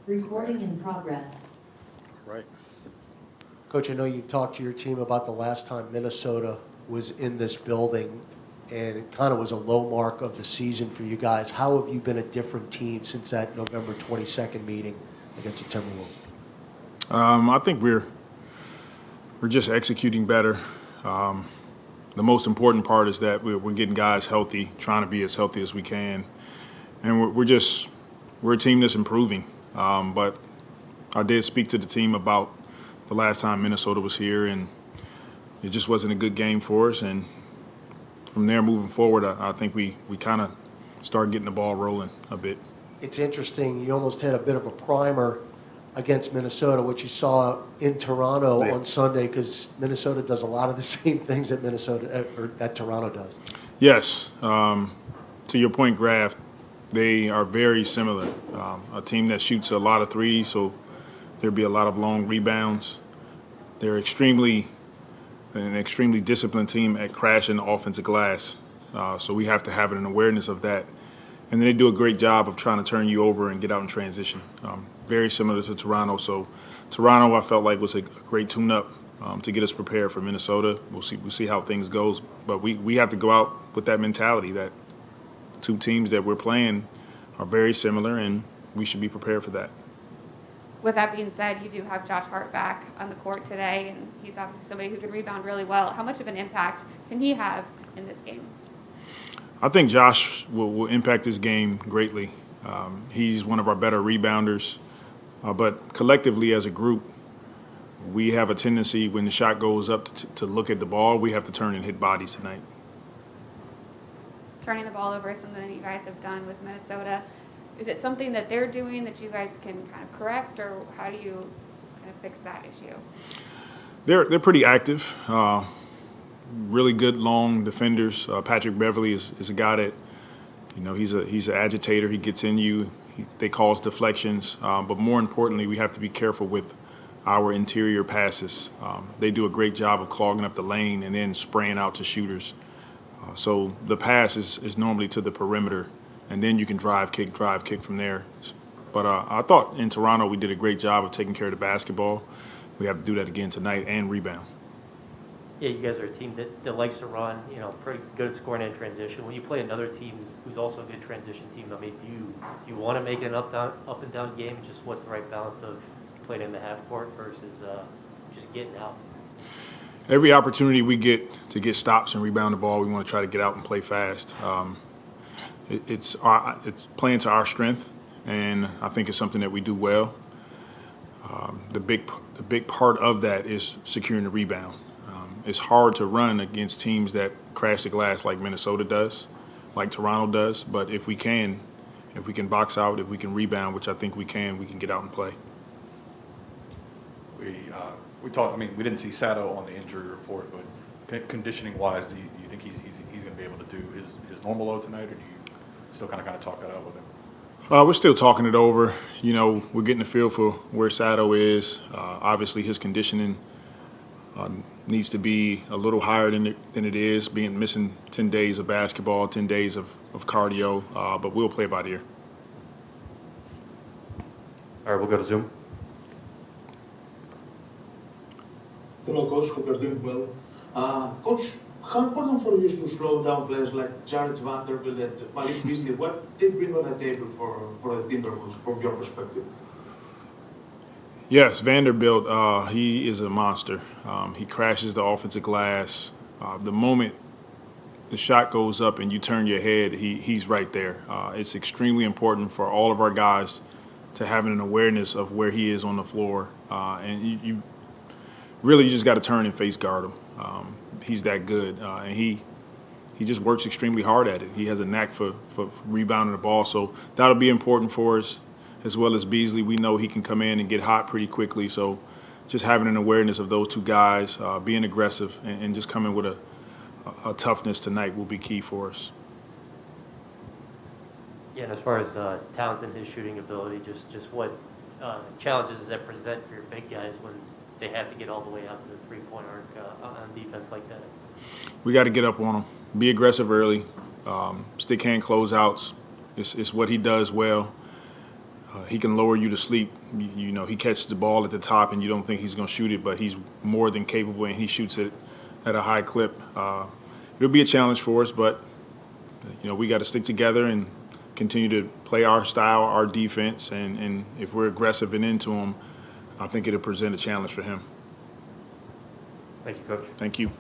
Recording in progress. Right. Coach, I know you talked to your team about the last time Minnesota was in this building, and it kind of was a low mark of the season for you guys. How have you been a different team since that November 22nd meeting against the Timberwolves? I think we're just executing better. The most important part is that we're getting guys healthy, trying to be as healthy as we can, and we're a team that's improving. But I did speak to the team about the last time Minnesota was here, and it just wasn't a good game for us. And from there moving forward, I think we kind of started getting the ball rolling a bit. It's interesting. You almost had a bit of a primer against Minnesota, which you saw in Toronto on Sunday, because Minnesota does a lot of the same things that that Toronto does. Yes. To your point, Graf, they are very similar. A team that shoots a lot of threes, so there'll be a lot of long rebounds. They're an extremely disciplined team at crashing the offensive glass. So we have to have an awareness of that. And then they do a great job of trying to turn you over and get out in transition. Very similar to Toronto. So Toronto, I felt like, was a great tune-up to get us prepared for Minnesota. We'll see how things goes. But we have to go out with that mentality that two teams that we're playing are very similar, and we should be prepared for that. With that being said, you do have Josh Hart back on the court today, and he's obviously somebody who can rebound really well. How much of an impact can he have in this game? I think Josh will impact this game greatly. He's one of our better rebounders. But collectively as a group, we have a tendency when the shot goes up to look at the ball, we have to turn and hit bodies tonight. Turning the ball over is something that you guys have done with Minnesota. Is it something that they're doing that you guys can kind of correct, or how do you kind of fix that issue? They're pretty active. Really good long defenders. Patrick Beverly is a guy that, he's an agitator. He gets in you. They cause deflections. But more importantly, we have to be careful with our interior passes. They do a great job of clogging up the lane and then spraying out to shooters. So the pass is normally to the perimeter, and then you can drive kick from there. But I thought in Toronto we did a great job of taking care of the basketball. We have to do that again tonight and rebound. Yeah, you guys are a team that likes to run, pretty good at scoring in transition. When you play another team who's also a good transition team, I mean, do you want to make it an up and down game? Just what's the right balance of playing in the half court versus just getting out? Every opportunity we get to get stops and rebound the ball, we want to try to get out and play fast. It's playing to our strength, and I think it's something that we do well. The big part of that is securing the rebound. It's hard to run against teams that crash the glass like Minnesota does, like Toronto does. But if we can box out, if we can rebound, which I think we can get out and play. We talked. I mean, we didn't see Sato on the injury report, but conditioning-wise, do you think he's going to be able to do his normal load tonight, or do you still kind of talk that out with him? We're still talking it over. We're getting a feel for where Sato is. Obviously, his conditioning needs to be a little higher than it is, missing 10 days of basketball, 10 days of cardio, but we'll play by ear. All right, we'll go to Zoom. Hello, Coach. Hope you're doing well. Coach, how important for you is to slow down players like Jared Vanderbilt and Malik Beasley? What they bring on the table for the Timberwolves from your perspective? Yes, Vanderbilt, he is a monster. He crashes the offensive glass. The moment the shot goes up and you turn your head, he's right there. It's extremely important for all of our guys to have an awareness of where he is on the floor. And you just got to turn and face guard him. He's that good. And he just works extremely hard at it. He has a knack for rebounding the ball. So that'll be important for us. As well as Beasley, we know he can come in and get hot pretty quickly. So just having an awareness of those two guys, being aggressive, and just coming with a toughness tonight will be key for us. Yeah, and as far as Towns and his shooting ability, just what challenges does that present for your big guys when they have to get all the way out to the three-point arc on defense like that? We got to get up on them, be aggressive early, stick hand closeouts. It's what he does well. He can lower you to sleep. You know, he catches the ball at the top and you don't think he's going to shoot it, but he's more than capable and he shoots it at a high clip. It'll be a challenge for us, but, you know, we got to stick together and continue to play our style, our defense, and if we're aggressive and into him, I think it'll present a challenge for him. Thank you, Coach. Thank you.